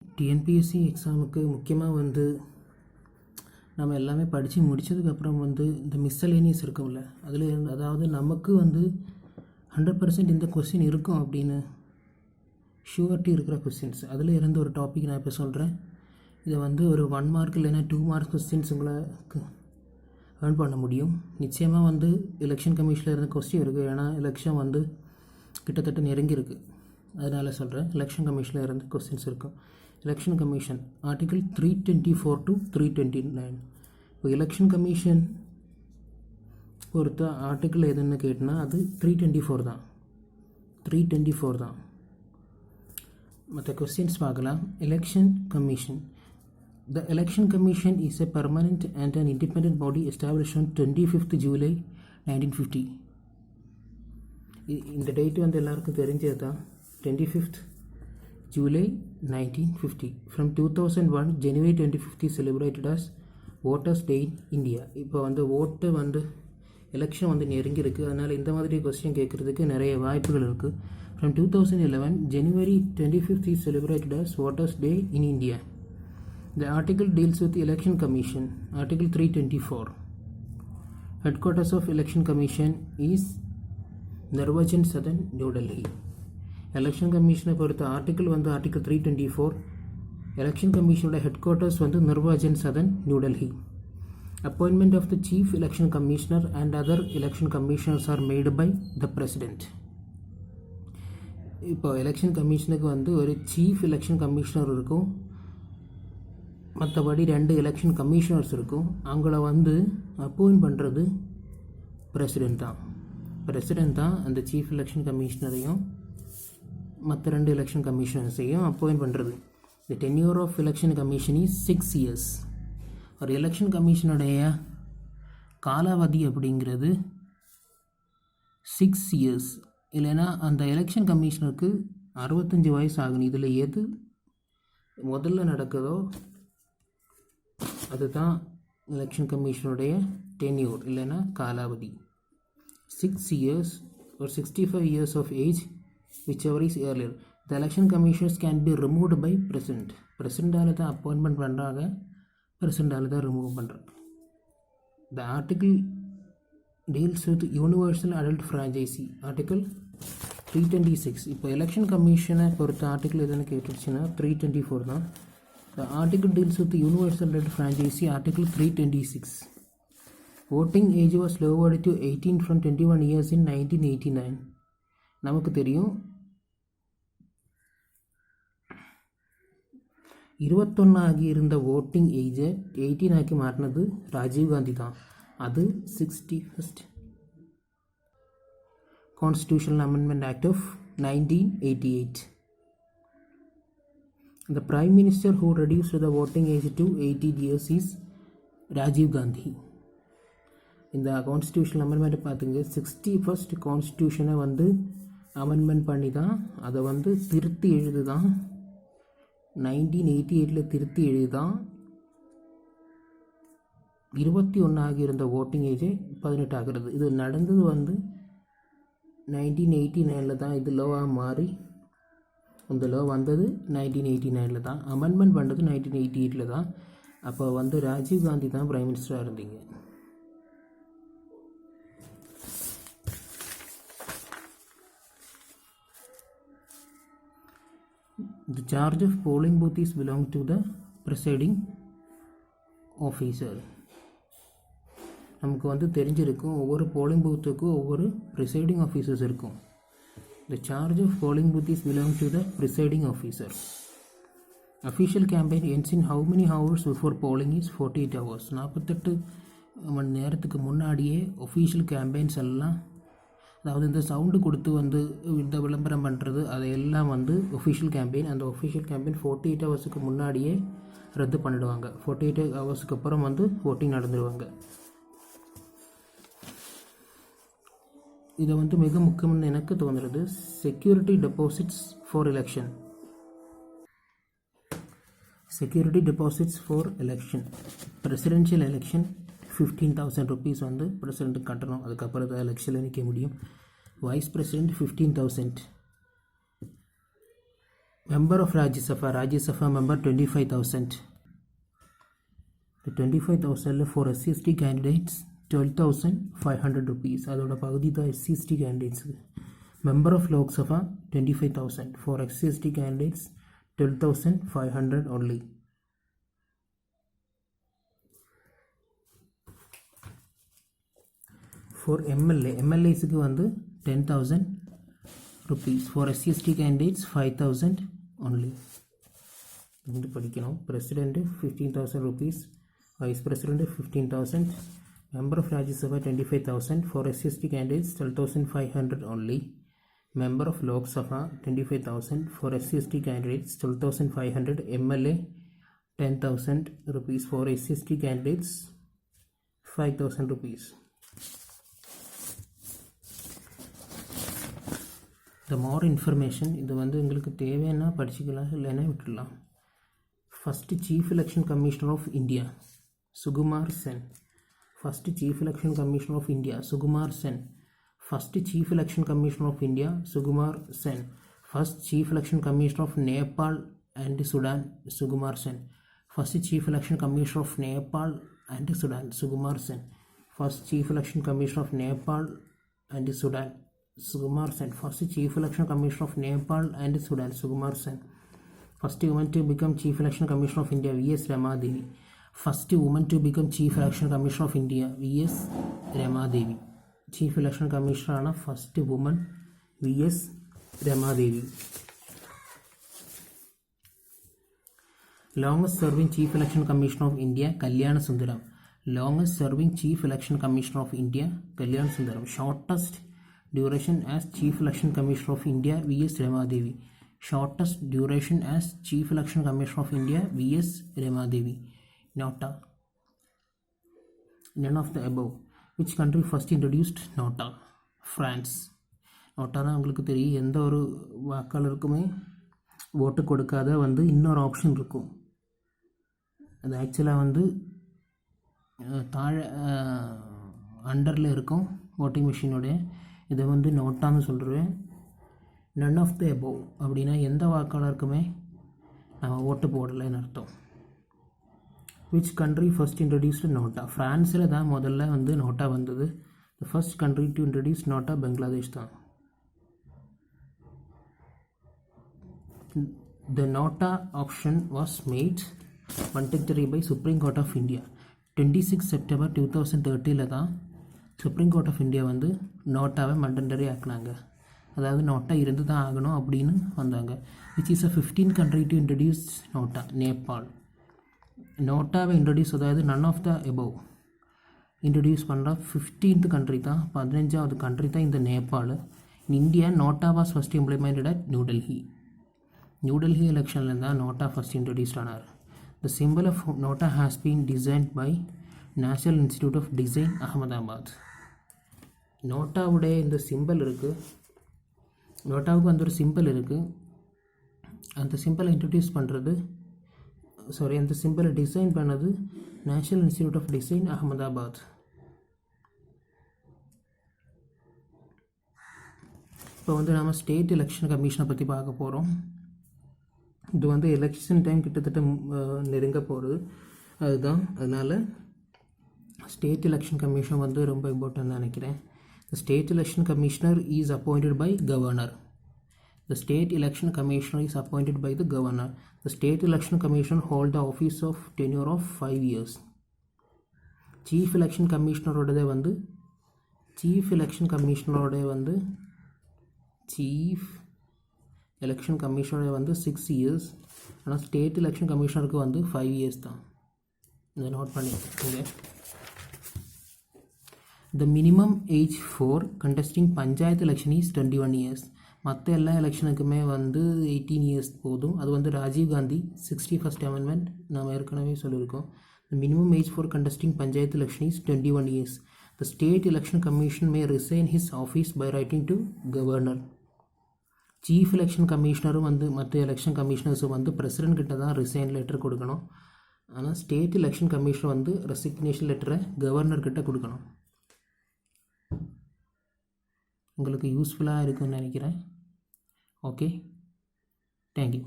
TNPSC எக்ஸாமுக்கு முக்கியமாக வந்து நம்ம எல்லாமே படித்து முடித்ததுக்கப்புறம் வந்து இந்த மிஸ்சலேனியஸ் இருக்கும்ல அதில் இருந்து, அதாவது நமக்கு வந்து 100% இந்த கொஸ்டின் இருக்கும் அப்படின்னு ஷூரிட்டி இருக்கிற கொஸ்டின்ஸ் அதில் இருந்து ஒரு டாபிக் நான் இப்போ சொல்கிறேன். இதை வந்து ஒரு 1 மார்க் இல்லைன்னா 2 மார்க் கொஸ்டின்ஸ் உங்களுக்கு ஏர்ன் பண்ண முடியும். நிச்சயமாக வந்து எலெக்ஷன் கமிஷனில் இருந்த கொஸ்டின் இருக்குது, ஏன்னா எலெக்ஷன் வந்து கிட்டத்தட்ட நெருங்கி இருக்குது. அதனால் சொல்கிறேன், எலெக்ஷன் கமிஷனில் இருந்து கொஸ்டின்ஸ் இருக்கும். Election commission article 324 to 329. இப்போ எலெக்ஷன் கமிஷன் பொறுத்த ஆர்டிக்கிள் எதுன்னு கேட்டினா அது 324 தான். 324 தான். மற்ற கொஸ்டின்ஸ் பார்க்கலாம். Election commission. The Election Commission is a permanent and an independent body established on 25th July 1950. இந்த டேட்டு வந்து எல்லாருக்கும் தெரிஞ்சது தான். 25th July 1950. From 2001 January 2050 celebrated as Voters Day in India. இப்போ வந்து ஓட்டு வந்து எலெக்ஷன் வந்து நெருங்கி இருக்குது, அதனால் இந்த மாதிரி கொஸ்டின் கேட்குறதுக்கு நிறைய வாய்ப்புகள் இருக்குது. From 2011 January 25th is celebrated as Voters Day in India. The article deals with Election Commission. Article 324. Headquarters of Election Commission is Nirvajan Sadan, New Delhi. Election Commission பொறுத்த ஆர்டிக்கிள் வந்து ஆர்டிக்கிள் 324. எலெக்ஷன் கமிஷனோட headquarters வந்து Nirvachan Sadan, new Delhi. Appointment of the Chief Election Commissioner and other election commissioners are made by the President. இப்போ election கமிஷனுக்கு வந்து ஒரு chief election commissioner இருக்கும், மற்றபடி 2 election commissioners இருக்கும். அவங்கள வந்து அப்பாயிண்ட் பண்ணுறது பிரசிடெண்ட் தான். பிரசிடெண்ட் தான் அந்த சீஃப் எலெக்ஷன் கமிஷனரையும் மற்ற 2 எலெக்ஷன் கமிஷனர்ஸையும் அப்பாயிண்ட் பண்ணுறது. The tenure of election commission is 6 years. ஒரு எலெக்ஷன் கமிஷனுடைய காலாவதி அப்படிங்கிறது 6 years. இல்லைன்னா அந்த எலெக்ஷன் கமிஷனருக்கு 65 வயசு ஆகணும். இதில் எது முதல்ல நடக்குதோ அதுதான் எலெக்ஷன் கமிஷனுடைய டென்யூர் இல்லைன்னா காலாவதி. 6 years or 65 years of age, whichever is earlier. The election commissioners can be removed by president. பிரசிடெண்டால் தான் அப்பாயின்மெண்ட் பண்ணுறாங்க, பிரசிடெண்டால் தான் ரிமூவ் பண்ணுறாங்க. The article deals with universal adult franchisee. Article 326. இப்போ எலெக்ஷன் கமிஷனை பொறுத்த ஆர்டிக்கிள் எதுன்னு கேட்டுருச்சுன்னா 324 தான். The article deals with the universal adult franchisee. Article 326. Voting age was lowered to 18 from 21 years in 1989. நமக்கு தெரியும் 21 ஆகி இருந்த ஓட்டிங் ஏஜை 18 ஆக்கி மாற்றினது ராஜீவ் காந்தி தான். அது 61st Constitutional Amendment Act of 1988. The Prime Minister who reduced the voting age to 18 years is Rajiv Gandhi. இந்த constitutional அமெண்ட்மெண்ட்டை பார்த்துங்க, 61st கான்ஸ்டியூஷனை வந்து அமெண்ட்மெண்ட் பண்ணி தான் அதை வந்து திருத்தி எழுது தான் 1988 திருத்தி எழுதி தான் 21 ஆகியிருந்த ஓட்டிங் ஏஜே 18 ஆகிறது. இது நடந்தது வந்து 1989 தான். இது லோவாக மாறி இந்த லோ வந்தது 1989 தான். அமெண்ட்மெண்ட் பண்ணது 1988 தான். அப்போ வந்து ராஜீவ் காந்தி தான் பிரைம் மினிஸ்டராக இருந்தீங்க. The charge of polling booth is belong to the presiding officer. நமக்கு வந்து தெரிஞ்சிருக்கும், ஒவ்வொரு போலிங் பூத்துக்கும் ஒவ்வொரு ப்ரிசைடிங் ஆஃபீஸர்ஸ் இருக்கும். The charge of polling booth is belong to the presiding officer. Official campaign ends in how many hours before polling is 48 hours. 48 மணி நேரத்துக்கு முன்னாடியே official campaigns எல்லாம், அதாவது இந்த சவுண்டு கொடுத்து வந்து இந்த விளம்பரம் பண்ணுறது அதையெல்லாம் வந்து ஒஃபிஷியல் கேம்பெயின். அந்த ஒஃபிஷியல் கேம்பெயின் 48 ஹவர்ஸுக்கு முன்னாடியே ரத்து பண்ணிடுவாங்க. 48 ஹவர்ஸுக்கு அப்புறம் வந்து ஓட்டிங் நடந்துடுவாங்க. இதை வந்து மிக முக்கியம்னு எனக்கு தோன்றுறது security deposits for election. Security deposits for election. Presidential election 15,000 rupees வந்து பிரசிடெண்ட்டுக்கு கட்டணும். அதுக்கப்புறம் தான் எலெக்ஷனில் நிற்க முடியும். Wise president 15,000. Member of Rajya Sabha member 25,000. The 25,000 for SC/ST candidates 12,500 rupees. அதோட பகுதி தான் SC/ST candidates. Member of Lok Sabha 25,000 for SC/ST candidates 12,500 only. For MLAs க்கு வந்து 10,000 rupees. For SC/ST candidates 5,000 only. இது படிக்கணும். President 15,000 rupees. Vice President 15,000. Member of Rajya Sabha 25,000. For SC/ST candidates 12,500 only. Member of Lok Sabha 25,000. For SC/ST candidates 12,500. MLA 10,000 rupees. For SC/ST candidates 5,000 rupees. The more information இது வந்து உங்களுக்கு தேவைன்னா படிச்சுக்கலாம், இல்லைன்னா விட்டுடலாம். First Chief Election Commissioner of India Sukumar Sen. First Chief Election Commissioner of India Sukumar Sen. First Chief Election Commissioner of India Sukumar Sen. First Chief Election Commissioner of Nepal and Sudan Sukumar Sen. First Chief Election Commissioner of Nepal and Sudan Sukumar Sen. First Chief Election Commissioner of Nepal and Sudan Sukumar Sen. First Chief Election Commissioner of Nepal and Sudan Sukumar Sen. First woman to become Chief Election Commissioner of India V.S. Rama Devi. First woman to become Chief Election Commissioner of India V.S. Rama Devi. Chief Election Commissioner ആണ് first woman V.S. Rama Devi. Longest serving Chief Election Commissioner of India Kalyana Sundaram. Longest serving Chief Election Commissioner of India Kalyana Sundaram. Shortest duration as Chief Election Commissioner of India V.S. Rama Devi. Shortest duration as Chief Election Commissioner of India V.S. Rama Devi. Nota. None of the above. Which country first introduced Nota? France. Nota தான் உங்களுக்கு தெரியும், எந்த ஒரு வாக்காளருக்குமே ஓட்டு கொடுக்காத வந்து இன்னொரு option இருக்கும். அது ஆக்சுவலாக வந்து தாழ் அண்டரில் இருக்கும் ஓட்டிங் மிஷினோடைய. இதை வந்து நோட்டான்னு சொல்கிறேன். நன் ஆஃப் த எபோவ் அப்படின்னா எந்த வாக்காளருக்குமே நம்ம ஓட்டு போடலைன்னு அர்த்தம். Which country first introduced NOTA? ஃப்ரான்ஸில் தான் முதல்ல வந்து நோட்டா வந்தது. The first country to introduce NOTA Bangladesh தான். The NOTA option was made mandatory by Supreme Court of India. 26 September 2013 தான் சுப்ரீம் கோர்ட் ஆஃப் இந்தியா வந்து நோட்டாவை mandatory ஆக்குனாங்க. அதாவது நோட்டா இருந்து தான் ஆகணும் அப்படின்னு வந்தாங்க. Which is a 15 country to introduce NOTA? Nepal. நோட்டாவை introduce, அதாவது none of the above introduce பண்ணுற 15th country தான், 15வது country தான் இந்த Nepal. In India NOTA was first implemented at New Delhi. New Delhi எலெக்ஷனில் தான் நோட்டா ஃபஸ்ட் இன்ட்ரடியூஸ்ட் ஆனார். த symbol of NOTA has been designed by national institute of design Ahmedabad. நோட்டாவுடைய இந்த simple இருக்குது, நோட்டாவுக்கு அந்த ஒரு சிம்பிள் இருக்குது. அந்த சிம்பிளை இன்ட்ரடியூஸ் பண்ணுறது, அந்த சிம்பிளை டிசைன் பண்ணது national institute of design Ahmedabad. இப்போ வந்து நம்ம ஸ்டேட் எலெக்ஷன் கமிஷனை பற்றி பார்க்க போகிறோம். இது வந்து எலெக்ஷன் டைம் கிட்டத்தட்ட நெருங்க போகிறது, அதுதான். அதனால் ஸ்டேட் எலெக்ஷன் கமிஷன் வந்து ரொம்ப இம்பார்ட்டன்ட் நினைக்கிறேன். The State Election Commissioner is appointed by Governor. The State Election Commissioner is appointed by the Governor. The State Election Commissioner holds the office of tenure of 5 years. Chief Election Commissioner ஓடதே வந்து Chief Election Commissioner வந்து 6 years. ஆனால் State Election Commissionerக்கு வந்து 5 years தான். இதை note பண்ணிக்கோங்க. The minimum age for contesting panchayat election is 21 years. மற்ற எல்லா எலெக்ஷனுக்குமே வந்து 18 years போதும். அது வந்து ராஜீவ் காந்தி 61st amendment நாம் ஏற்கனவே சொல்லியிருக்கோம். The minimum age for contesting panchayat election is 21 years. The State Election Commission may resign his office by writing to Governor. Chief Election Commissioner வந்து மற்ற எலெக்ஷன் கமிஷனர்ஸும் வந்து பிரசிடென்ட் கிட்ட தான் ரிசைன் லெட்டர் கொடுக்கணும். ஆனால் ஸ்டேட் எலெக்ஷன் கமிஷனர் வந்து ரெசிக்னேஷன் லெட்டரை governor கிட்ட கொடுக்கணும். உங்களுக்கு யூஸ்ஃபுல்லாக இருக்குன்னு நினைக்கிறேன். Okay, thank you.